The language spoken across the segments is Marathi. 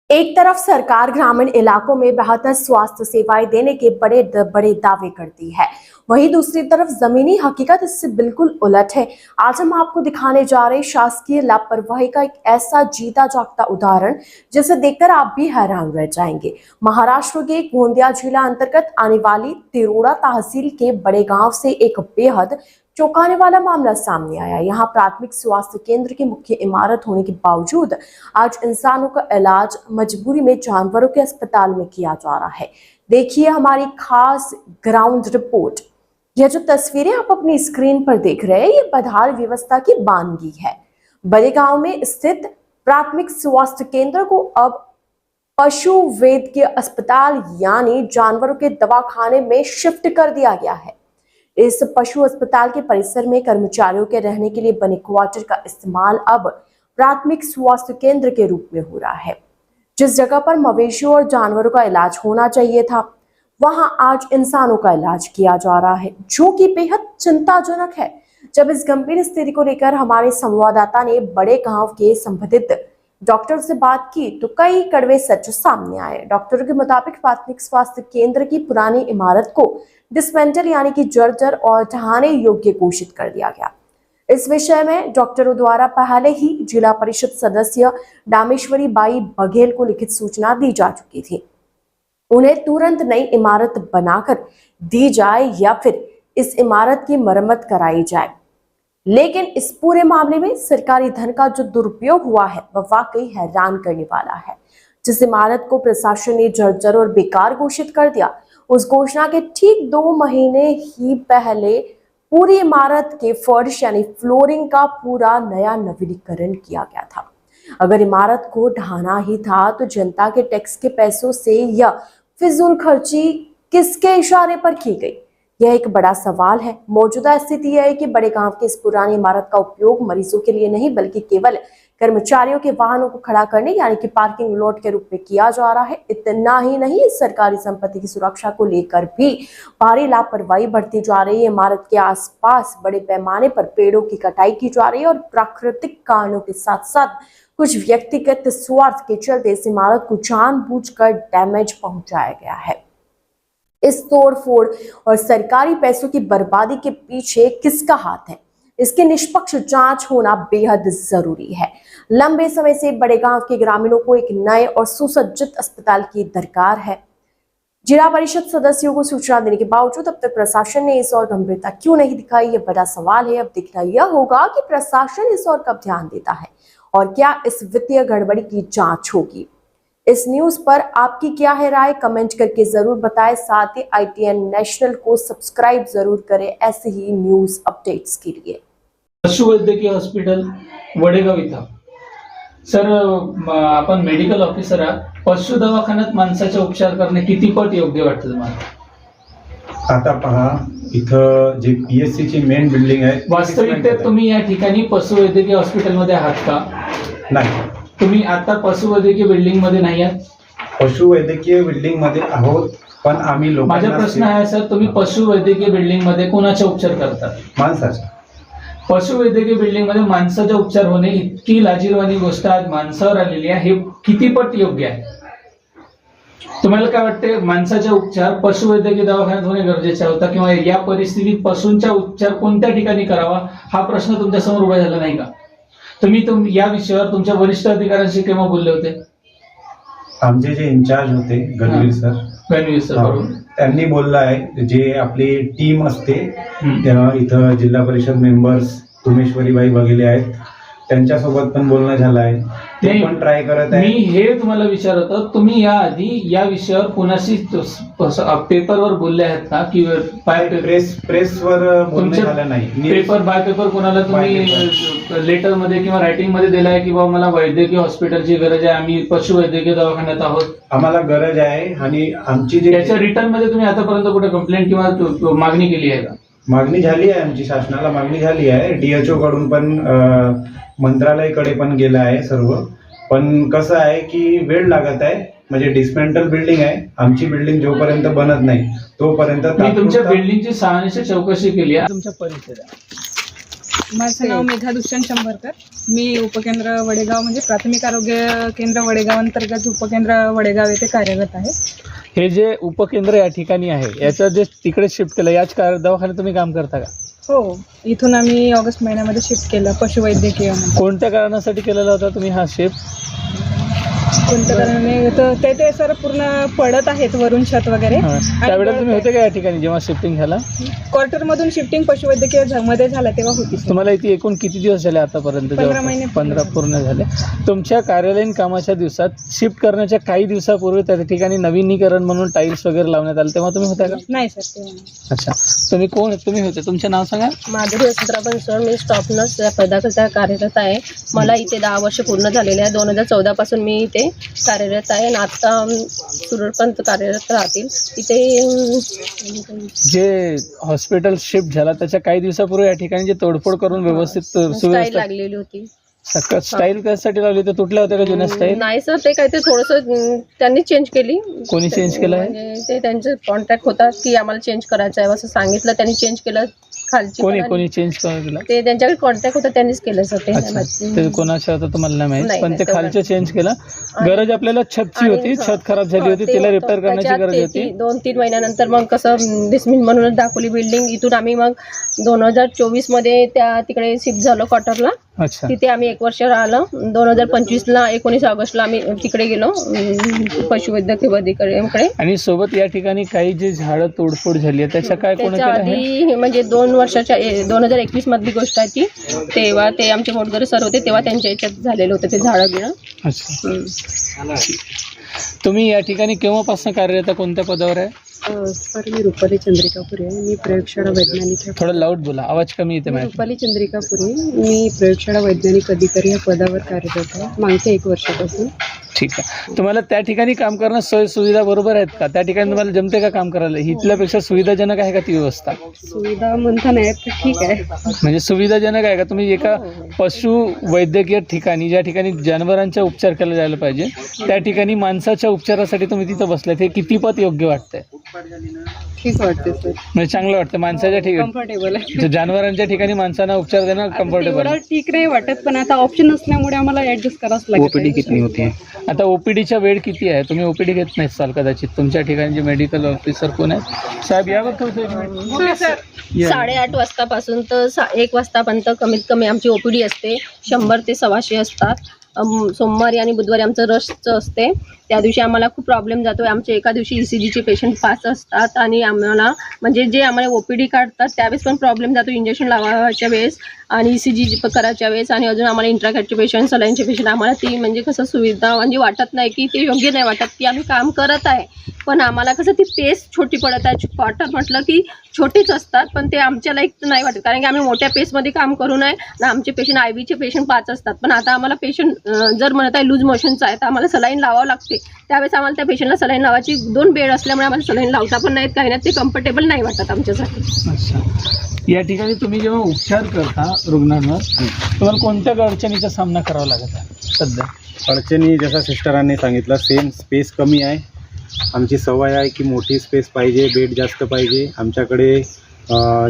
एक तरफ सरकार ग्रामीण इलाकों में बेहतर स्वास्थ्य सेवाएं देने के बड़े बड़े दावे करती है, वहीं दूसरी तरफ जमीनी हकीकत इससे बिल्कुल उलट है। आज हम आपको दिखाने जा रहे शासकीय लापरवाही का एक ऐसा जीता जागता उदाहरण जिसे देखकर आप भी हैरान रह जाएंगे। महाराष्ट्र के गोंदिया जिला अंतर्गत आने वाली तिरोड़ा तहसील के बड़े गांव से एक बेहद चौंकाने वाला मामला सामने आया। यहाँ प्राथमिक स्वास्थ्य केंद्र की मुख्य इमारत होने के बावजूद आज इंसानों का इलाज मजबूरी में जानवरों के अस्पताल में किया जा रहा है। देखिए हमारी खास ग्राउंड रिपोर्ट। यह जो तस्वीरें आप अपनी स्क्रीन पर देख रहे हैं, ये बदहाल व्यवस्था की बानगी है। बड़े गांव में स्थित प्राथमिक स्वास्थ्य केंद्र को अब पशु वैद्य अस्पताल यानी जानवरों के दवाखाने में शिफ्ट कर दिया गया है। इस पशु अस्पताल के परिसर में कर्मचारियों के रहने के लिए बने क्वार्टर का इस्तेमाल अब प्राथमिक स्वास्थ्य केंद्र के रूप में हो रहा है। जिस जगह पर मवेशियों और जानवरों का इलाज होना चाहिए था, वहां आज इंसानों का इलाज किया जा रहा है, जो कि बेहद चिंताजनक है। जब इस गंभीर स्थिति को लेकर हमारे संवाददाता ने बड़े गांव के संबंधित डॉक्टर से बात की तो कई कड़वे सच सामने आए। डॉक्टरों के मुताबिक प्राथमिक स्वास्थ्य केंद्र की पुरानी इमारत को डिस्मेंटल यानी कि जर्जर और ढहाने योग्य घोषित कर दिया गया। इस विषय में डॉक्टरों द्वारा पहले ही जिला परिषद सदस्य डामेश्वरी बाई बघेल को लिखित सूचना दी जा चुकी थी। उन्हें तुरंत नई इमारत बनाकर दी जाए या फिर इस इमारत की मरम्मत कराई जाए। लेकिन इस पूरे मामले में सरकारी धन का जो दुरुपयोग हुआ है वह वाकई हैरान करने वाला है। जिस इमारत को प्रशासन ने जर्जर और बेकार घोषित कर दिया, उस घोषणा के ठीक 2 महीने ही पहले पूरी इमारत के फर्श यानी फ्लोरिंग का पूरा नया नवीनीकरण किया गया था। अगर इमारत को ढहाना ही था तो जनता के टैक्स के पैसों से या फिजूल खर्ची किसके इशारे पर की गई, यह एक बड़ा सवाल है। मौजूदा स्थिति यह है कि बड़े गांव की इस पुरानी इमारत का उपयोग मरीजों के लिए नहीं बल्कि केवल कर्मचारियों के वाहनों को खड़ा करने यानी कि पार्किंग लॉट के रूप में किया जा रहा है। इतना ही नहीं, सरकारी संपत्ति की सुरक्षा को लेकर भी भारी लापरवाही बढ़ती जा रही है। इमारत के आसपास बड़े पैमाने पर पेड़ों की कटाई की जा रही है और प्राकृतिक कारणों के साथ साथ कुछ व्यक्तिगत स्वार्थ के चलते इस इमारत को जानबूझकर डैमेज पहुंचाया गया है। इस तोड़फोड़ और सरकारी पैसों की बर्बादी के पीछे किसका हाथ है, इसकी निष्पक्ष जांच होना बेहद जरूरी है। लंबे समय से बड़े गांव के ग्रामीणों को एक नए और सुसज्जित अस्पताल की दरकार है। जिला परिषद सदस्यों को सूचना देने के बावजूद अब तक प्रशासन ने इस और गंभीरता क्यों नहीं दिखाई, यह बड़ा सवाल है। अब देखना यह होगा कि प्रशासन इस और कब ध्यान देता है और क्या इस वित्तीय गड़बड़ी की जांच होगी। इस न्यूज पर आपकी क्या है राय, कमेंट करके जरूर बताएं। साथ ही ITN नेशनल को सब्सक्राइब जरूर करें ऐसे ही न्यूज अपडेट्स के लिए। पशुवैद्यकीय हॉस्पिटल वडेगाव इथं सर, आपण मेडिकल ऑफिसर आहात। पशु दवाखान्यात माणसाचे उपचार करणे किती पट योग्य वाटतं तुम्हाला? आता पहा, इथं जे PSC ची मेन बिल्डिंग आहे, वास्तविकतेत तुम्ही या ठिकाणी पशुवैद्यकीय हॉस्पिटलमध्ये आहात का? नाही, तुम्ही आता पशुवैद्यकीय बिल्डिंग मध्ये नाही आहात? पशुवैद्यकीय बिल्डिंग मध्ये आहोत, पण आम्ही माझा प्रश्न आहे सर, तुम्ही पशुवैद्यकीय बिल्डिंग मध्ये कोणाचे उपचार करतात? माणसाचे. पशुवैद्यकीय बिल्डिंग मध्ये माणसाचे उपचार होणे इतकी लाजिरवाणी गोष्ट आज माणसावर आलेली आहे, हे किती पट योग्य आहे? तुम्हाला काय वाटते, माणसाचे उपचार पशुवैद्यकीय दवाखान्यात होणे गरजेचे होता किंवा या परिस्थितीत पशूंचा उपचार कोणत्या ठिकाणी करावा हा प्रश्न तुमच्या समोर उभा झाला नाही का? तुम्ही या विषयावर तुमच्या वरिष्ठ अधिकाऱ्यांशी केव्हा बोलले होते? आमचे जे इंचार्ज होते गणवीर सर, त्यांनी बोललं आहे जे आपली टीम असते इथं जिल्हा परिषद मेंबर्स उमेश्वरीबाई बघेले आहेत, त्यांच्यासोबत पण बोलणं झालं आहे, ते पण ट्राय करत आहे। मी हे तुम्हाला विचारत होतो, तुम्ही या आधी या विषयावर कोणाशी पेपरवर बोलले आहेत का की प्रेसवर बोलणं झालं नाही? पेपर बाय पेपर कोणाला तुम्ही लेटर मध्ये किंवा रायटिंग मध्ये दिलाय की बाबा मला वैद्यकीय हॉस्पिटलची गरज आहे, आम्ही पशुवैद्यकीय दवाखान्यात आहोत, आम्हाला गरज आहे आणि आमची जी त्याच्या रिटर्न मध्ये तुम्ही आतापर्यंत कुठे कंप्लेंट किंवा मागणी केली आहे का? मागणी झाली आहे, आमची शासनाला मागणी झाली आहे, DHO कडून पण मंत्रालयाकडे पण गेलं आहे सर्व, पण कसं आहे की वेळ लागत आहे। म्हणजे डिस्मेंटल बिल्डिंग आहे, आमची बिल्डिंग जोपर्यंत बनत नाही तोपर्यंत मी तुमच्या बिल्डिंगची 6 चौकशी केली आहे। तुमच्या परिसरात माझं नाव मेघा दुष्यंत शंभरकर. मी उपकेंद्र वडेगाव म्हणजे प्राथमिक आरोग्य केंद्र वडेगाव अंतर्गत उपकेंद्र वडेगाव येथे कार्यरत आहे. हे जे उपकेंद्र या ठिकाणी आहे याचं जे तिकडे शिफ्ट केलं याच दवाखान्यात तुम्ही काम करता का? हो, इथून आम्ही ऑगस्ट महिन्यामध्ये शिफ्ट केलं पशुवैद्यकीय. कोणत्या कारणासाठी केलेला होता तुम्ही हा शिफ्ट? कोणत्या कारणाने तर ते सर पूर्ण पडत आहेत वरून छत वगैरे. त्यावेळेला तुम्ही होते का या ठिकाणी जेव्हा शिफ्टिंग झाला? क्वार्टरमधून शिफ्टिंग पशुवैद्यकीय मध्ये झाला तेव्हा होती. तुम्हाला इथे एकूण किती दिवस झाले आतापर्यंत? 15 महिने. 15 पूर्ण झाले. तुमच्या कार्यालयीन कामाच्या दिवसात शिफ्ट करण्याच्या काही दिवसापूर्वी त्या ठिकाणी नवीनीकरण म्हणून टाईल्स वगैरे लावण्यात आले, तेव्हा तुम्ही होता का? नाही सर, तेव्हा नाही. अच्छा, तुम्ही कोण तुम्ही होते? तुमचं नाव सांगा. माधुरी वसंतराव बनसोड. मी स्टॉफ नर्स या पदाकरता कार्यरत आहे. मला इथे 10 वर्ष पूर्ण झालेले आहे. 2014 पासून मी इथे कार्यरत आहे आणि आता सुरळीतपणे कार्यरत राहतील. इथे जे हॉस्पिटल शिफ्ट झाला त्याच्या काही दिवसापूर्वी या ठिकाणी जे तोडफोड करून व्यवस्थित स्टाईल सुव्यवस्थित लागलेली होती. स्टाईल कशासाठी लावली? तर तुटल्या होत्या का जुन्या स्टाईल? नाही सर, ते काय ते थोडंसं त्यांनी चेंज केली. कोणी चेंज केलं आहे? म्हणजे ते त्यांचे कॉन्ट्रॅक्ट होता की आम्हाला चेंज करायचं आहे असं सांगितलं, त्यांनी चेंज केलं. खालची कोणी चेंज केलं? ते त्यांच्याकडे कॉन्ट्रॅक्ट होता, त्यांनीच केलं सर. अच्छा, ते कोणाच्या होतं तुम्हाला नाही माहित, नाही, पण ते नाही, खालचं चेंज केलं. गरज आपल्याला छतची होती, छत खराब झाली होती, तिला रिपेअर करण्याची गरज होती. 2-3 महिन्यानंतर मग कसं डिसमिस म्हणूनच दाखवली बिल्डिंग. इथून आम्ही मग 2024 मध्ये त्या तिकडे शिफ्ट झालो क्वार्टरला. अच्छा, तिथे आम्ही 1 वर्ष राहिलो. 2025ला 19 ऑगस्टला आम्ही तिकडे गेलो पशुवैद्यकीय अधिकाऱ्यांकडे. आणि सोबत या ठिकाणी काही जे झाडं तोडफोड झाली आहे त्याच्या काय कोण त्याच्या केलं आहे? आधी म्हणजे 2 वर्षाच्या 2021 मधली गोष्ट आहे ती. तेव्हा ते आमचे मोटगरे सर होते, तेव्हा त्यांच्या याच्यात झालेलं होतं ते झाडं गिळं. अच्छा, तुम्ही या ठिकाणी केव्हापासून कार्यरत आहे? कोणत्या पदावर आहे? सर, मी रुपाली चंद्रिकापुरे आहे. मी प्रयोगशाळा वैज्ञानिक आहे. थोडं लाऊड बोला, आवाज कमी येते. मी रुपाली चंद्रिकापुरे. मी प्रयोगशाळा वैज्ञानिक अधिकारी या पदावर कार्यरत आहे मागच्या 1 वर्षापासून. ठीक आहे. तुम्हाला त्या ठिकाणी काम करणं सोय सुविधा बरोबर आहेत का? त्या ठिकाणी तुम्हाला जमते का काम करायला? इथल्यापेक्षा सुविधाजनक आहे का ती व्यवस्था? सुविधा म्हणता नाही तर ठीक आहे. म्हणजे सुविधाजनक आहे का? तुम्ही एका पशु वैद्यकीय ठिकाणी ज्या ठिकाणी जनावरांचा उपचार केला जायला पाहिजे त्या ठिकाणी माणसाच्या उपचारासाठी तुम्ही तिथं बसलात, हे कितीपत योग्य वाटतंय? ठीक वाटते सर. म्हणजे चांगलं वाटतं माणसाच्या ठिकाणी? कम्फर्टेबल आहे. जनावरांच्या ठिकाणी माणसांना उपचार देणं कम्फर्टेबल? एवढं ठीक नाही वाटत, पण आता ऑप्शन नसल्यामुळे आम्हाला ऍडजस्ट करावंच लागेल. ओपीडी किती होती? आता ओपीडीच्या वेळ किती आहे? तुम्ही ओपीडी घेत नाही चाल कदाचित. तुमच्या ठिकाणी जे मेडिकल ऑफिसर कोण आहेत? साहेब यावर ठेवतो 1 मिनिट. 8:30 वाजतापासून तर 1 वाजतापर्यंत कमीत कमी आमची ओपीडी असते. 100 ते 125 असतात. सोमवारी आणि बुधवारी आमचं रशचं असते. त्या दिवशी आम्हाला खूप प्रॉब्लेम जातो आहे. आमचे एका दिवशी ECGचे पेशंट 5 असतात आणि आम्हाला म्हणजे जे आम्हाला OPD काढतात त्यावेळेस पण प्रॉब्लेम जातो, इंजेक्शन लावायच्या वेळेस आणि ECG करायच्या वेळेस. आणि अजून आम्हाला इंट्राकॅटचे पेशंट, सलाईनचे पेशंट, आम्हाला ती म्हणजे कसं सुविधा म्हणजे वाटत नाही की ते योग्य नाही वाटत की आम्ही काम करत आहे, पण आम्हाला कसं ती पेस छोटी पडत आहे. क्वार्टर म्हटलं की छोटीच असतात, पण ते आमच्या लाईक नाही वाटत, कारण की आम्ही मोठ्या पेसमध्ये काम करू नये ना. आमचे पेशंट IVचे पेशंट 5 असतात, पण आता आम्हाला पेशंट जर म्हणत आहे लूज मोशनचा आहे तर आम्हाला सलाईन लावावं लागते. त्यावेळेस आम्हाला त्या पेशंटला सलाईन लावायची 2 बेड असल्यामुळे आम्हाला सलाईन लावता पण नाहीत, काही नाही. ते कम्फर्टेबल नाही वाटत आमच्यासाठी. अच्छा, या ठिकाणी तुम्ही जेव्हा उपचार करता रुग्णांवर तुम्हाला कोणत्या अडचणीचा सामना करावा लागत आहे सध्या? अडचणी जसं सिस्टरांनी सांगितलं, सेम स्पेस कमी आहे. आमची सवय आहे की मोठी स्पेस पाहिजे, बेड जास्त पाहिजे. आमच्याकडे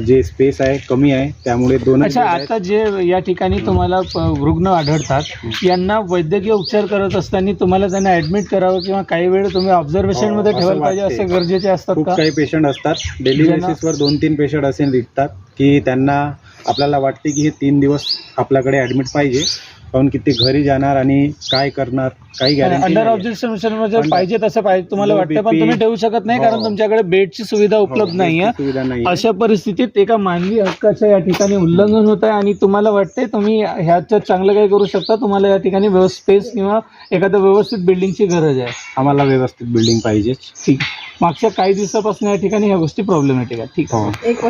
जे स्पेस आहे कमी आहे, त्यामुळे 2 अच्छा, आता जे या ठिकाणी तुम्हाला रुग्ण आढळतात यांना वैद्यकीय उपचार करत असताना तुम्हाला त्यांना ऍडमिट करावं किंवा काही वेळ तुम्ही ऑब्झर्वेशन मध्ये असं ठेवायला पाहिजे वाटते. असं गरजेचे असतात खूप का? काही पेशंट असतात डेली बेसिसवर 2-3 पेशंट असे निघतात की त्यांना आपल्याला वाटते की हे 3 दिवस आपल्याकडे ऍडमिट पाहिजे, कारण की ते घरी जाणार आणि काय करणार काही गॅरंटी अंडर नाही. ऑब्झर्वेशन मध्ये पाहिजे तसं पाहिजे तुम्हाला Low वाटतं, पण BP, तुम्ही ठेवू शकत नाही कारण हो. तुमच्याकडे बेडची सुविधा उपलब्ध नाहीये. सुविधा नाही. अशा परिस्थितीत एका मानवी हक्काच्या या ठिकाणी उल्लंघन होत आहे आणि तुम्हाला वाटते तुम्ही ह्याच्यात चांगलं काय करू शकता. तुम्हाला या ठिकाणी स्पेस किंवा एखाद्या व्यवस्थित बिल्डिंगची गरज आहे. आम्हाला व्यवस्थित बिल्डिंग पाहिजे. ठीक, मागच्या काही दिवसापासून या ठिकाणी ह्या गोष्टी प्रॉब्लेमॅटिक आहेत. ठीक आहे. एक